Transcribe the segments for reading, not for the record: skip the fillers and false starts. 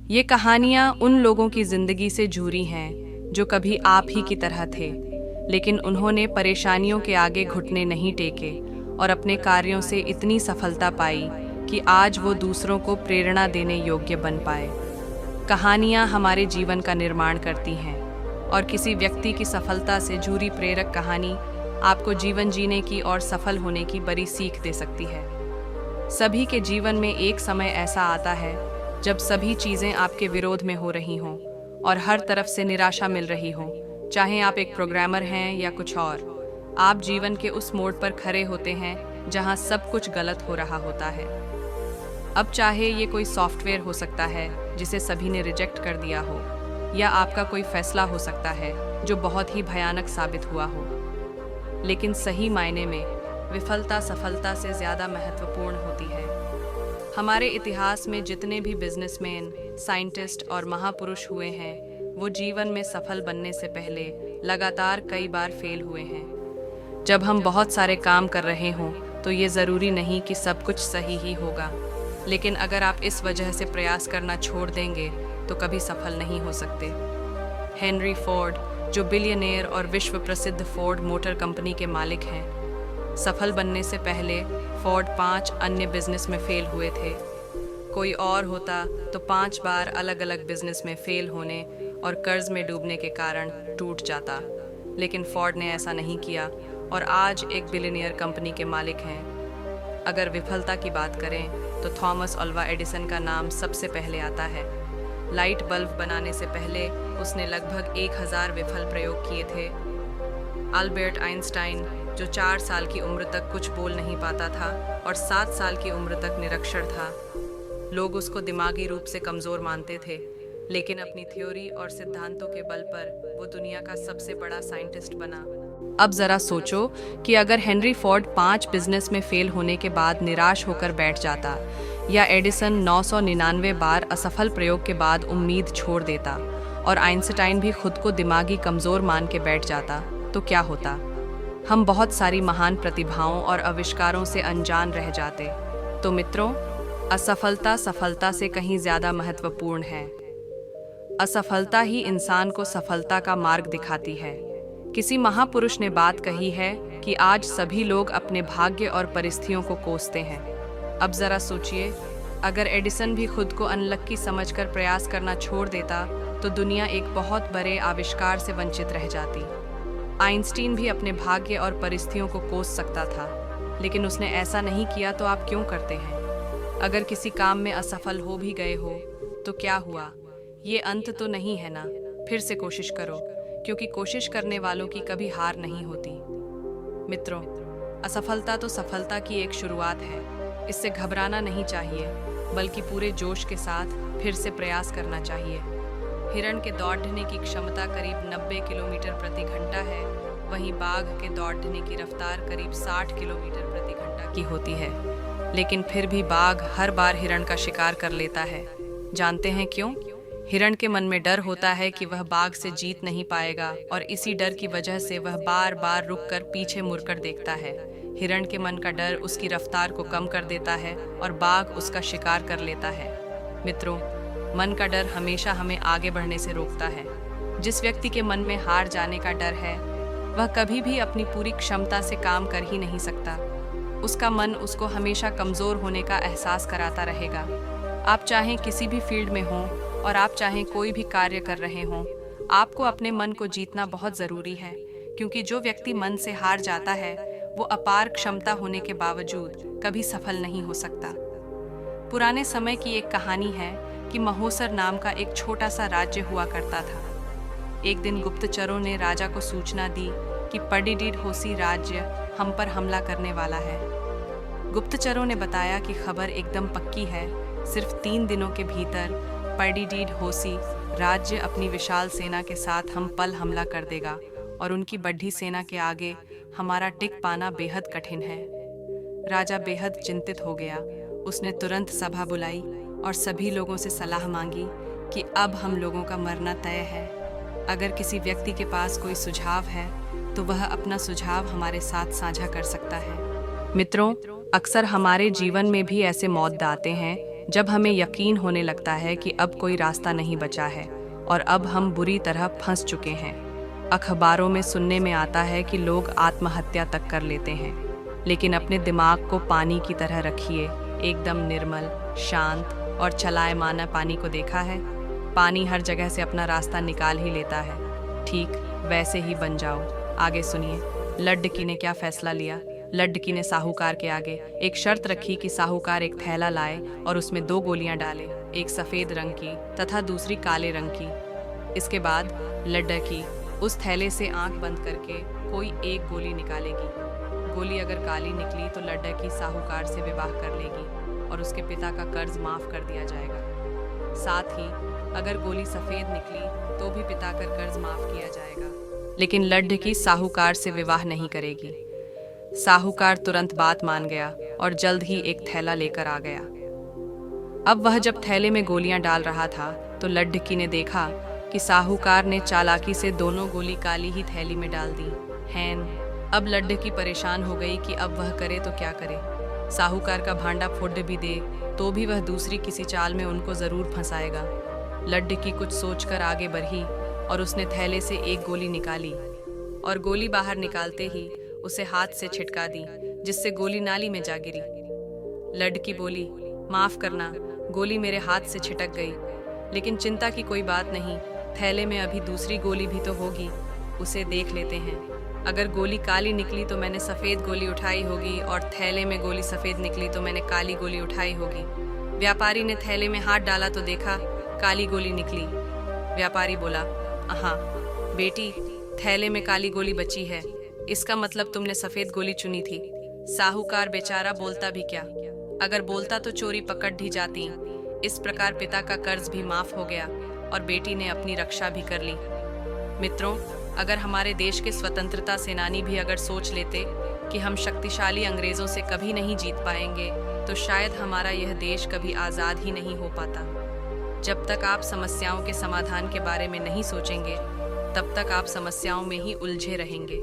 ये कहानियाँ उन लोगों की जिंदगी से जुड़ी हैं जो कभी आप ही की तरह थे, लेकिन उन्होंने परेशानियों के आगे घुटने नहीं टेके और अपने कार्यों से इतनी सफलता पाई कि आज वो दूसरों को प्रेरणा देने योग्य बन पाए। कहानियाँ हमारे जीवन का निर्माण करती हैं और किसी व्यक्ति की सफलता से जुड़ी प्रेरक कहानी आपको जीवन जीने की और सफल होने की बड़ी सीख दे सकती है। सभी के जीवन में एक समय ऐसा आता है जब सभी चीज़ें आपके विरोध में हो रही हों और हर तरफ से निराशा मिल रही हो। चाहे आप एक प्रोग्रामर हैं या कुछ और, आप जीवन के उस मोड़ पर खड़े होते हैं जहां सब कुछ गलत हो रहा होता है। अब चाहे ये कोई सॉफ्टवेयर हो सकता है जिसे सभी ने रिजेक्ट कर दिया हो, या आपका कोई फैसला हो सकता है जो बहुत ही भयानक साबित हुआ हो, लेकिन सही मायने में विफलता सफलता से ज़्यादा महत्वपूर्ण होती है। हमारे इतिहास में जितने भी बिजनेसमैन, साइंटिस्ट और महापुरुष हुए हैं, वो जीवन में सफल बनने से पहले लगातार कई बार फेल हुए हैं। जब हम बहुत सारे काम कर रहे हों तो ये ज़रूरी नहीं कि सब कुछ सही ही होगा, लेकिन अगर आप इस वजह से प्रयास करना छोड़ देंगे तो कभी सफल नहीं हो सकते। हेनरी फोर्ड, जो बिलियनेयर और विश्व प्रसिद्ध फोर्ड मोटर कंपनी के मालिक हैं, सफल बनने से पहले फोर्ड 5 अन्य बिजनेस में फेल हुए थे। कोई और होता तो 5 बार अलग अलग बिजनेस में फेल होने और कर्ज में डूबने के कारण टूट जाता, लेकिन फोर्ड ने ऐसा नहीं किया और आज एक बिलियनियर कंपनी के मालिक हैं। अगर विफलता की बात करें तो थॉमस अल्वा एडिसन का नाम सबसे पहले आता है। लाइट बल्ब बनाने से पहले उसने लगभग 1000 विफल प्रयोग किए थे। अल्बर्ट आइंस्टाइन, जो 4 साल की उम्र तक कुछ बोल नहीं पाता था और 7 साल की उम्र तक निरक्षर था, लोग उसको दिमागी रूप से कमज़ोर मानते थे, लेकिन अपनी थ्योरी और सिद्धांतों के बल पर वो दुनिया का सबसे बड़ा साइंटिस्ट बना। अब ज़रा सोचो कि अगर हेनरी फोर्ड 5 बिजनेस में फेल होने के बाद निराश होकर बैठ जाता, या एडिसन 999 बार असफल प्रयोग के बाद उम्मीद छोड़ देता और आइंस्टाइन भी खुद को दिमागी कमज़ोर मान के बैठ जाता, तो क्या होता? हम बहुत सारी महान प्रतिभाओं और आविष्कारों से अनजान रह जाते। तो मित्रों, असफलता सफलता से कहीं ज़्यादा महत्वपूर्ण है। असफलता ही इंसान को सफलता का मार्ग दिखाती है। किसी महापुरुष ने बात कही है कि आज सभी लोग अपने भाग्य और परिस्थितियों को कोसते हैं। अब ज़रा सोचिए, अगर एडिसन भी खुद को अनलक्की समझकर प्रयास करना छोड़ देता तो दुनिया एक बहुत बड़े आविष्कार से वंचित रह जाती। आइंस्टीन भी अपने भाग्य और परिस्थितियों को कोस सकता था, लेकिन उसने ऐसा नहीं किया। तो आप क्यों करते हैं? अगर किसी काम में असफल हो भी गए हो तो क्या हुआ? ये अंत तो नहीं है ना। फिर से कोशिश करो, क्योंकि कोशिश करने वालों की कभी हार नहीं होती। मित्रों, असफलता तो सफलता की एक शुरुआत है। इससे घबराना नहीं चाहिए, बल्कि पूरे जोश के साथ फिर से प्रयास करना चाहिए। हिरण के दौड़ने की क्षमता करीब 90 किलोमीटर प्रति घंटा है, वहीं बाघ के दौड़ने की रफ्तार करीब 60 किलोमीटर प्रति घंटा की होती है, लेकिन फिर भी बाघ हर बार हिरण का शिकार कर लेता है। जानते हैं क्यों? हिरण के मन में डर होता है कि वह बाघ से जीत नहीं पाएगा, और इसी डर की वजह से वह बार बार रुककर पीछे मुड़कर देखता है। हिरण के मन का डर उसकी रफ्तार को कम कर देता है और बाघ उसका शिकार कर लेता है। मित्रों, मन का डर हमेशा हमें आगे बढ़ने से रोकता है। जिस व्यक्ति के मन में हार जाने का डर है, वह कभी भी अपनी पूरी क्षमता से काम कर ही नहीं सकता। उसका मन उसको हमेशा कमज़ोर होने का एहसास कराता रहेगा। आप चाहें किसी भी फील्ड में हों और आप चाहें कोई भी कार्य कर रहे हों, आपको अपने मन को जीतना बहुत ज़रूरी है, क्योंकि जो व्यक्ति मन से हार जाता है वो अपार क्षमता होने के बावजूद कभी सफल नहीं हो सकता। पुराने समय की एक कहानी है कि महोसर नाम का एक छोटा सा राज्य हुआ करता था। एक दिन गुप्तचरों ने राजा को सूचना दी कि पडिडीड होसी राज्य हम पर हमला करने वाला है। गुप्तचरों ने बताया कि खबर एकदम पक्की है। सिर्फ 3 दिनों के भीतर पडिडीड होसी राज्य अपनी विशाल सेना के साथ हम पर हमला कर देगा, और उनकी बढ़ी सेना के आगे हमारा टिक पाना बेहद कठिन है। राजा बेहद चिंतित हो गया। उसने तुरंत सभा बुलाई और सभी लोगों से सलाह मांगी कि अब हम लोगों का मरना तय है। अगर किसी व्यक्ति के पास कोई सुझाव है तो वह अपना सुझाव हमारे साथ साझा कर सकता है। मित्रों, अक्सर हमारे जीवन में भी ऐसे मौत आते हैं जब हमें यकीन होने लगता है कि अब कोई रास्ता नहीं बचा है और अब हम बुरी तरह फंस चुके हैं। अखबारों में सुनने में आता है कि लोग आत्महत्या तक कर लेते हैं, लेकिन अपने दिमाग को पानी की तरह रखिए, एकदम निर्मल, शांत और चलायमान पानी को देखा है। पानी हर जगह से अपना रास्ता निकाल ही लेता है। ठीक वैसे ही बन जाओ। आगे सुनिए, लड्डकी ने क्या फैसला लिया। लड्डकी ने साहूकार के आगे एक शर्त रखी कि साहूकार एक थैला लाए और उसमें 2 गोलियां डाले, एक सफ़ेद रंग की तथा दूसरी काले रंग की। इसके बाद लड्डकी उस थैले से आंख बंद करके कोई एक गोली निकालेगी। गोली अगर काली निकली तो लड्डकी साहूकार से विवाह कर लेगी और उसके पिता का कर्ज माफ़ कर दिया जाएगा। साथ ही अगर गोली सफ़ेद निकली तो भी पिता का कर्ज माफ़ किया जाएगा। लेकिन लड्डकी साहूकार से विवाह नहीं करेगी। साहूकार तुरंत बात मान गया और जल्द ही एक थैला लेकर आ गया। अब वह जब थैले में गोलियां डाल रहा था तो लड्डकी ने देखा कि साहूकार ने चालाकी से दोनों गोली काली ही थैली में डाल दी। हैन अब लड्डकी परेशान हो गई कि अब वह करे तो क्या करे। साहूकार का भांडा फोड़ भी दे तो भी वह दूसरी किसी चाल में उनको ज़रूर फंसाएगा। लड्डकी कुछ सोचकर आगे बढ़ी और उसने थैले से एक गोली निकाली और गोली बाहर निकालते ही उसे हाथ से छिटका दी, जिससे गोली नाली में जा गिरी। लड़की बोली, माफ़ करना, गोली मेरे हाथ से छिटक गई, लेकिन चिंता की कोई बात नहीं, थैले में अभी दूसरी गोली भी तो होगी, उसे देख लेते हैं। अगर गोली काली निकली तो मैंने सफ़ेद गोली उठाई होगी और थैले में गोली सफ़ेद निकली तो मैंने काली गोली उठाई होगी। व्यापारी ने थैले में हाथ डाला तो देखा काली गोली निकली। व्यापारी बोला, हाँ बेटी, थैले में काली गोली बची है, इसका मतलब तुमने सफ़ेद गोली चुनी थी। साहूकार बेचारा बोलता भी क्या, अगर बोलता तो चोरी पकड़ दी जाती। इस प्रकार पिता का कर्ज भी माफ़ हो गया और बेटी ने अपनी रक्षा भी कर ली। मित्रों, अगर हमारे देश के स्वतंत्रता सेनानी भी अगर सोच लेते कि हम शक्तिशाली अंग्रेज़ों से कभी नहीं जीत पाएंगे तो शायद हमारा यह देश कभी आज़ाद ही नहीं हो पाता। जब तक आप समस्याओं के समाधान के बारे में नहीं सोचेंगे तब तक आप समस्याओं में ही उलझे रहेंगे।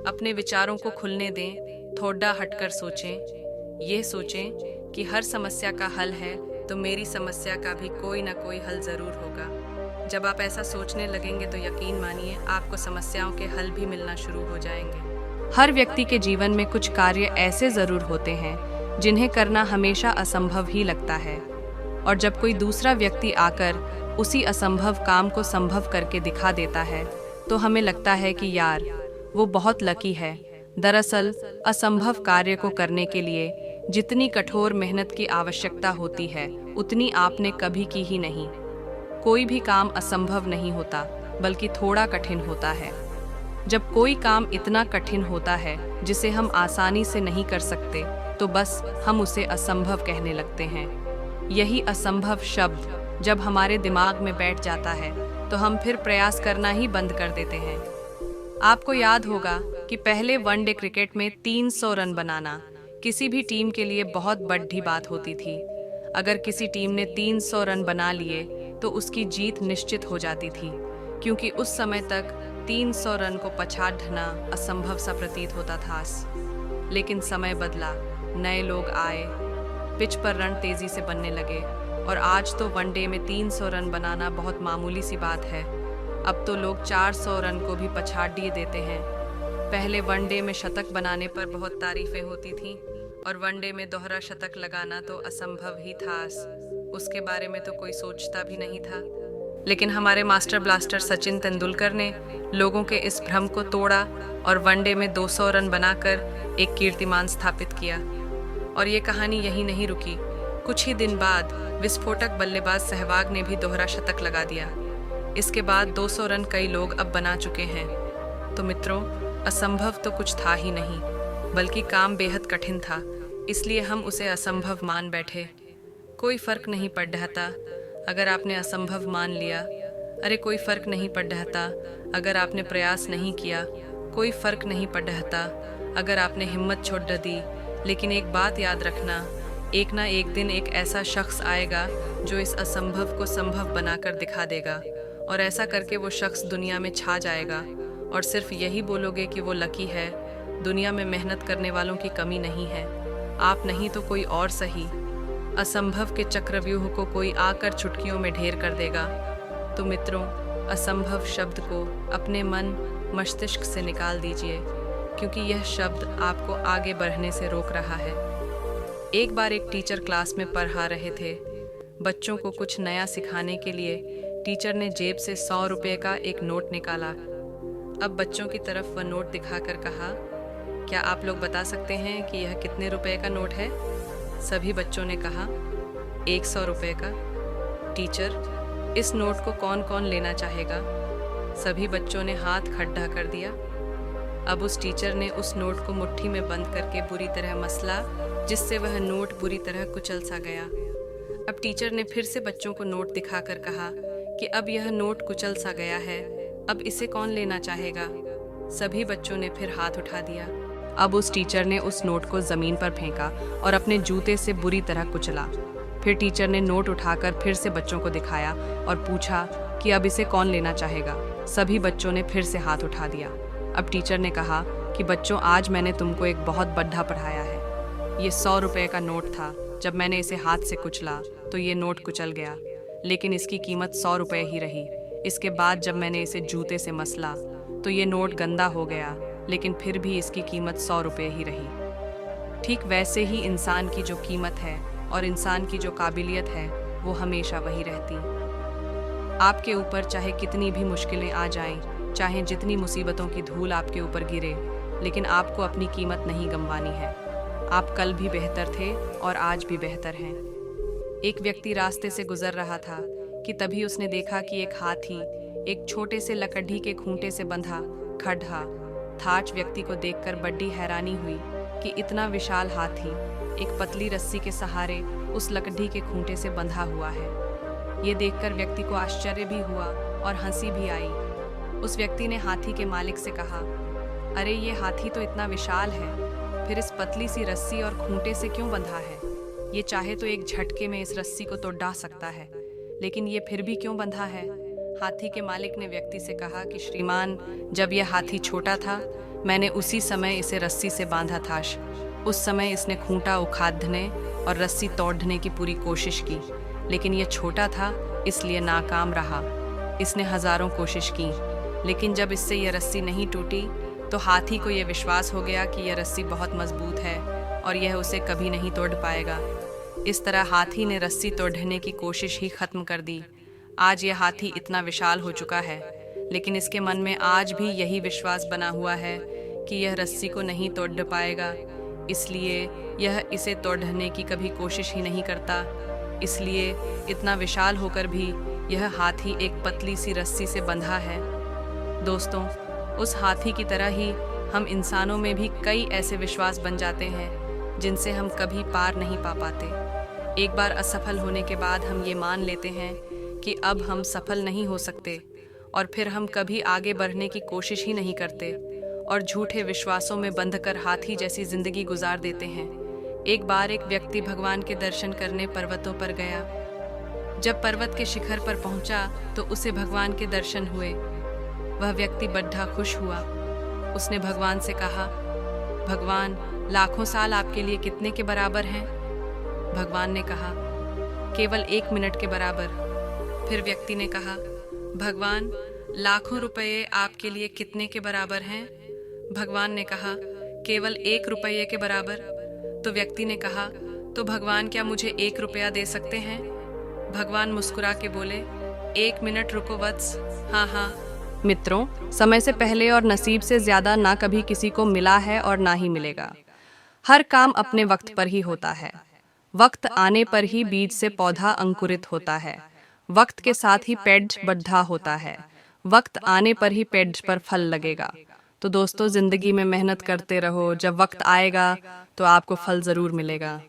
अपने विचारों को खुलने दें, थोड़ा हटकर सोचें। ये सोचें कि हर समस्या का हल है तो मेरी समस्या का भी कोई ना कोई हल ज़रूर होगा। जब आप ऐसा सोचने लगेंगे तो यकीन मानिए आपको समस्याओं के हल भी मिलना शुरू हो जाएंगे। हर व्यक्ति के जीवन में कुछ कार्य ऐसे ज़रूर होते हैं जिन्हें करना हमेशा असंभव ही लगता है, और जब कोई दूसरा व्यक्ति आकर उसी असंभव काम को संभव करके दिखा देता है तो हमें लगता है कि यार वो बहुत लकी है। दरअसल असंभव कार्य को करने के लिए जितनी कठोर मेहनत की आवश्यकता होती है उतनी आपने कभी की ही नहीं। कोई भी काम असंभव नहीं होता बल्कि थोड़ा कठिन होता है। जब कोई काम इतना कठिन होता है जिसे हम आसानी से नहीं कर सकते तो बस हम उसे असंभव कहने लगते हैं। यही असंभव शब्द जब हमारे दिमाग में बैठ जाता है तो हम फिर प्रयास करना ही बंद कर देते हैं। आपको याद होगा कि पहले वनडे क्रिकेट में 300 रन बनाना किसी भी टीम के लिए बहुत बड़ी बात होती थी। अगर किसी टीम ने 300 रन बना लिए तो उसकी जीत निश्चित हो जाती थी, क्योंकि उस समय तक 300 रन को पछाड़ना असंभव सा प्रतीत होता था। लेकिन समय बदला, नए लोग आए, पिच पर रन तेजी से बनने लगे और आज तो वनडे में 300 रन बनाना बहुत मामूली सी बात है। अब तो लोग 400 रन को भी पछाड़ दिए देते हैं। पहले वनडे में शतक बनाने पर बहुत तारीफें होती थीं और वनडे में दोहरा शतक लगाना तो असंभव ही था, उसके बारे में तो कोई सोचता भी नहीं था। लेकिन हमारे मास्टर ब्लास्टर सचिन तेंदुलकर ने लोगों के इस भ्रम को तोड़ा और वनडे में 200 रन बनाकर एक कीर्तिमान स्थापित किया। और ये कहानी यही नहीं रुकी। कुछ ही दिन बाद विस्फोटक बल्लेबाज सहवाग ने भी दोहरा शतक लगा दिया। इसके बाद 200 रन कई लोग अब बना चुके हैं। तो मित्रों, असंभव तो कुछ था ही नहीं, बल्कि काम बेहद कठिन था, इसलिए हम उसे असंभव मान बैठे। कोई फर्क नहीं पड़ रहा अगर आपने असंभव मान लिया। अरे कोई फर्क नहीं पड़ रहा अगर आपने प्रयास नहीं किया। कोई फर्क नहीं पड़ रहा अगर आपने हिम्मत छोड़ दी। लेकिन एक बात याद रखना, एक ना एक दिन एक ऐसा शख्स आएगा जो इस असंभव को संभव बनाकर दिखा देगा, और ऐसा करके वो शख्स दुनिया में छा जाएगा और सिर्फ यही बोलोगे कि वो लकी है। दुनिया में मेहनत करने वालों की कमी नहीं है, आप नहीं तो कोई और सही। असंभव के चक्रव्यूह को कोई आकर चुटकियों में ढेर कर देगा। तो मित्रों, असंभव शब्द को अपने मन मस्तिष्क से निकाल दीजिए, क्योंकि यह शब्द आपको आगे बढ़ने से रोक रहा है। एक बार एक टीचर क्लास में पढ़ा रहे थे। बच्चों को कुछ नया सिखाने के लिए टीचर ने जेब से 100 रुपये का एक नोट निकाला। अब बच्चों की तरफ वह नोट दिखाकर कहा, क्या आप लोग बता सकते हैं कि यह कितने रुपए का नोट है? सभी बच्चों ने कहा, 100 रुपये का। टीचर, इस नोट को कौन कौन लेना चाहेगा? सभी बच्चों ने हाथ खड़ा कर दिया। अब उस टीचर ने उस नोट को मुट्ठी में बंद करके बुरी तरह मसला, जिससे वह नोट बुरी तरह कुचल सा गया। अब टीचर ने फिर से बच्चों को नोट दिखाकर कहा कि अब यह नोट कुचल सा गया है, अब इसे कौन लेना चाहेगा? सभी बच्चों ने फिर हाथ उठा दिया। अब उस टीचर ने उस नोट को ज़मीन पर फेंका और अपने जूते से बुरी तरह कुचला। फिर टीचर ने नोट उठाकर फिर से बच्चों को दिखाया और पूछा कि अब इसे कौन लेना चाहेगा? सभी बच्चों ने फिर से हाथ उठा दिया। अब टीचर ने कहा कि बच्चों, आज मैंने तुमको एक बहुत बड़ा पढ़ाया है। ये 100 रुपये का नोट था। जब मैंने इसे हाथ से कुचला तो ये नोट कुचल गया, लेकिन इसकी कीमत 100 रुपये ही रही। इसके बाद जब मैंने इसे जूते से मसला तो ये नोट गंदा हो गया, लेकिन फिर भी इसकी कीमत 100 रुपये ही रही। ठीक वैसे ही इंसान की जो कीमत है और इंसान की जो काबिलियत है, वो हमेशा वही रहती। आपके ऊपर चाहे कितनी भी मुश्किलें आ जाएं, चाहे जितनी मुसीबतों की धूल आपके ऊपर गिरे, लेकिन आपको अपनी कीमत नहीं गंवानी है। आप कल भी बेहतर थे और आज भी बेहतर हैं। एक व्यक्ति रास्ते से गुजर रहा था कि तभी उसने देखा कि एक हाथी एक छोटे से लकड़ी के खूंटे से बंधा खड़ा था। आज व्यक्ति को देखकर बड़ी हैरानी हुई कि इतना विशाल हाथी एक पतली रस्सी के सहारे उस लकड़ी के खूंटे से बंधा हुआ है। ये देखकर व्यक्ति को आश्चर्य भी हुआ और हंसी भी आई। उस व्यक्ति ने हाथी के मालिक से कहा, अरे ये हाथी तो इतना विशाल है, फिर इस पतली सी रस्सी और खूंटे से क्यों बंधा है? ये चाहे तो एक झटके में इस रस्सी को तो डाह सकता है, लेकिन ये फिर भी क्यों बंधा है? हाथी के मालिक ने व्यक्ति से कहा कि श्रीमान, जब यह हाथी छोटा था, मैंने उसी समय इसे रस्सी से बांधा था। उस समय इसने खूंटा उखाड़ने और रस्सी तोड़ने की पूरी कोशिश की, लेकिन यह छोटा था इसलिए नाकाम रहा। इसने हजारों कोशिश की, लेकिन जब इससे यह रस्सी नहीं टूटी तो हाथी को यह विश्वास हो गया कि यह रस्सी बहुत मजबूत है और यह उसे कभी नहीं तोड़ पाएगा। इस तरह हाथी ने रस्सी तोड़ने की कोशिश ही खत्म कर दी। आज यह हाथी इतना विशाल हो चुका है, लेकिन इसके मन में आज भी यही विश्वास बना हुआ है कि यह रस्सी को नहीं तोड़ पाएगा, इसलिए यह इसे तोड़ने की कभी कोशिश ही नहीं करता। इसलिए इतना विशाल होकर भी यह हाथी एक पतली सी रस्सी से बंधा है। दोस्तों, उस हाथी की तरह ही हम इंसानों में भी कई ऐसे विश्वास बन जाते हैं जिनसे हम कभी पार नहीं पा पाते। एक बार असफल होने के बाद हम ये मान लेते हैं कि अब हम सफल नहीं हो सकते, और फिर हम कभी आगे बढ़ने की कोशिश ही नहीं करते और झूठे विश्वासों में बंधकर हाथी जैसी जिंदगी गुजार देते हैं। एक बार एक व्यक्ति भगवान के दर्शन करने पर्वतों पर गया। जब पर्वत के शिखर पर पहुंचा तो उसे भगवान के दर्शन हुए। वह व्यक्ति बड़ा खुश हुआ। उसने भगवान से कहा, भगवान, लाखों साल आपके लिए कितने के बराबर हैं? भगवान ने कहा, केवल 1 मिनट के बराबर। फिर व्यक्ति ने कहा, भगवान, लाखों रुपये आपके लिए कितने के बराबर हैं? भगवान ने कहा, केवल 1 रुपये के बराबर। तो व्यक्ति ने कहा, तो भगवान, क्या मुझे 1 रुपया दे सकते हैं? भगवान मुस्कुरा के बोले, 1 मिनट रुको वत्स, हाँ हाँ। मित्रों, समय से पहले और नसीब से ज्यादा ना कभी किसी को मिला है और ना ही मिलेगा। हर काम अपने वक्त पर ही होता है। वक्त आने पर ही बीज से पौधा अंकुरित होता है। वक्त के साथ ही पेड़ बढ़ा होता है। वक्त आने पर ही पेड़ पर फल लगेगा। तो दोस्तों, जिंदगी में मेहनत करते रहो। जब वक्त आएगा तो आपको फल जरूर मिलेगा।